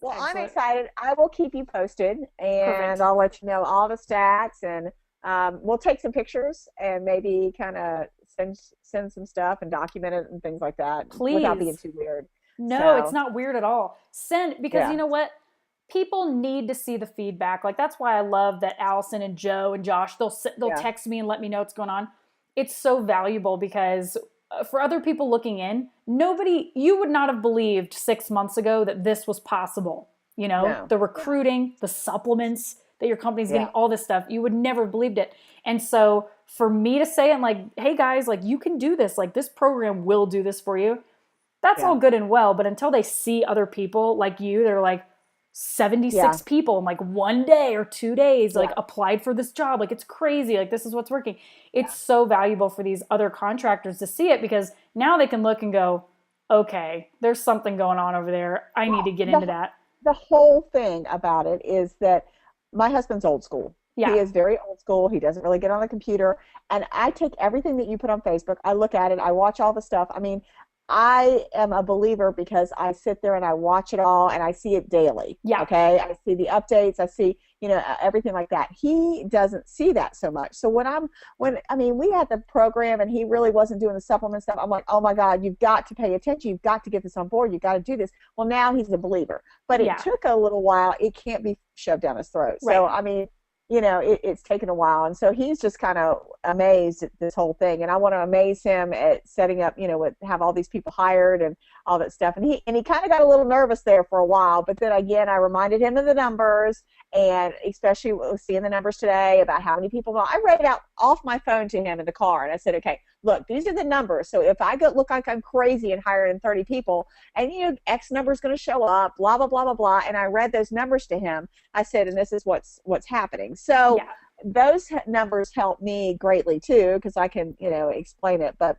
Well, I'm excellent. excited. I will keep you posted, and Perfect. I'll let you know all the stats, and we'll take some pictures and maybe kind of send some stuff and document it and things like that without being Please. too weird. No, it's So not weird at all. Send, because you yeah, know what? People need to see the feedback. Like that's why I love that Allison and Joe and Josh, they'll yeah, text me and let me know what's going on. It's so valuable because for other people looking in, nobody, you would not have believed 6 months ago that this was possible. You know, no, the yeah, recruiting, the supplements that your company's getting, yeah, all this stuff, you would never have believed it. And so for me to say, I'm like, hey guys, like you can do this. Like this program will do this for you. That's yeah, all good and well, but until they see other people like you, they're like, yeah, 76 people in like 1 day or 2 days like yeah, applied for this job, like it's crazy, like this is what's working. It's yeah. so valuable for these other contractors to see it because now they can look and go, okay, there's something going on over there, I need to Well, get into that. the whole thing about it is that my husband's old school. He Yeah. is very old school. He doesn't really get on the computer. And I take everything that you put on Facebook, I look at it, I watch all the stuff. I mean, I am a believer because I sit there and I watch it all and I see it daily. Yeah. Okay. I see the updates. I see, everything like that. He doesn't see that so much. So I mean, we had the program and he really wasn't doing the supplement stuff. I'm like, oh my God, you've got to pay attention. You've got to get this on board. You've got to do this. Well, now he's a believer, but it Yeah. took a little while. It can't be shoved down his throat. Right. So, I mean, it's taken a while. And so he's just kind of amazed at this whole thing. And I want to amaze him at setting up, have all these people hired and all that stuff. And he kind of got a little nervous there for a while. But then again, I reminded him of the numbers, and especially seeing the numbers today about how many people. I read it out off my phone to him in the car. And I said, okay, look, these are the numbers. So if I go look like I'm crazy and hiring 30 people, and X number is going to show up, blah, blah, blah, blah, blah. And I read those numbers to him. I said, and this is what's happening. So Yeah. those numbers help me greatly too, because I can, explain it. But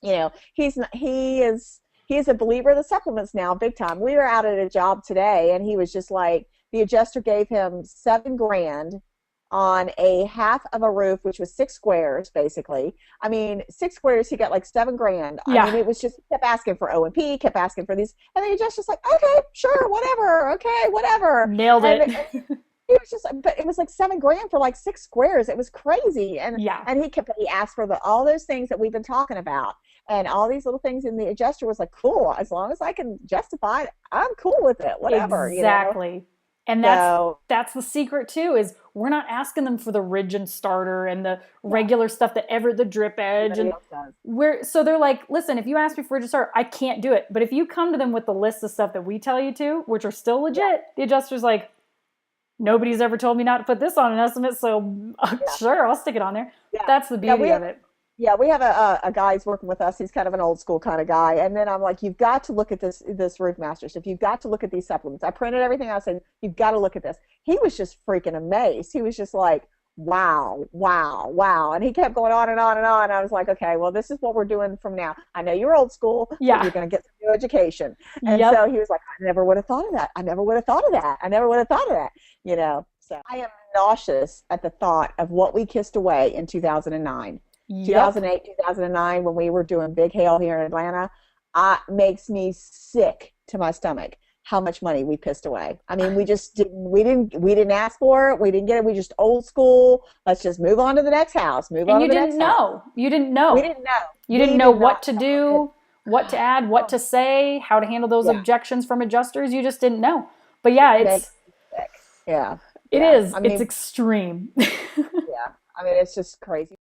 he is a believer of the supplements now, big time. We were out at a job today, and he was just like, the adjuster gave him 7 grand on a half of a roof, which was 6 squares, basically. I mean, 6 squares, he got like 7 grand. I Yeah. mean, it was just, he kept asking for O&P, kept asking for these, and the adjuster's like, okay, sure, whatever, okay, whatever. Nailed And it. it was just, but it was like 7 grand for like 6 squares. It was crazy. And Yeah. and he asked for all those things that we've been talking about, and all these little things. And the adjuster was like, cool, as long as I can justify it, I'm cool with it, whatever. Exactly. And So that's the secret too, is we're not asking them for the rigid starter and the yeah, regular stuff that ever the drip edge, everybody and else does. we're so they're like, listen, if you ask me for rigid starter, I can't do it. But if you come to them with the list of stuff that we tell you to, which are still Yeah, legit, the adjuster's like, nobody's ever told me not to put this on an estimate, so yeah, sure, I'll stick it on there. yeah, That's the yeah. beauty of it. We have a guy who's working with us. He's kind of an old school kind of guy. And then I'm like, you've got to look at this Roof Master stuff. You've got to look at these supplements. I printed everything out. I said, you've got to look at this. He was just freaking amazed. He was just like, wow, wow, wow. And he kept going on and on and on. I was like, okay, well, this is what we're doing from now. I know you're old school, but Yeah. you're going to get some new education. And Yep. so he was like, I never would have thought of that. I never would have thought of that. I never would have thought of that. So I am nauseous at the thought of what we kissed away in 2009. Yep. 2008, 2009, when we were doing Big Hail here in Atlanta, makes me sick to my stomach how much money we pissed away. I mean, we didn't ask for it. We didn't get it. We just old school. Let's just move on to the next house. Move And on you to the didn't next house. know. You didn't We know. didn't know. You didn't We know did what not to know. do, what to add, what Oh, to say, how to handle those yeah, objections from adjusters. You just didn't know. But it yeah, makes me sick. Yeah, it yeah. is. I It's mean, extreme. yeah. I mean, it's just crazy.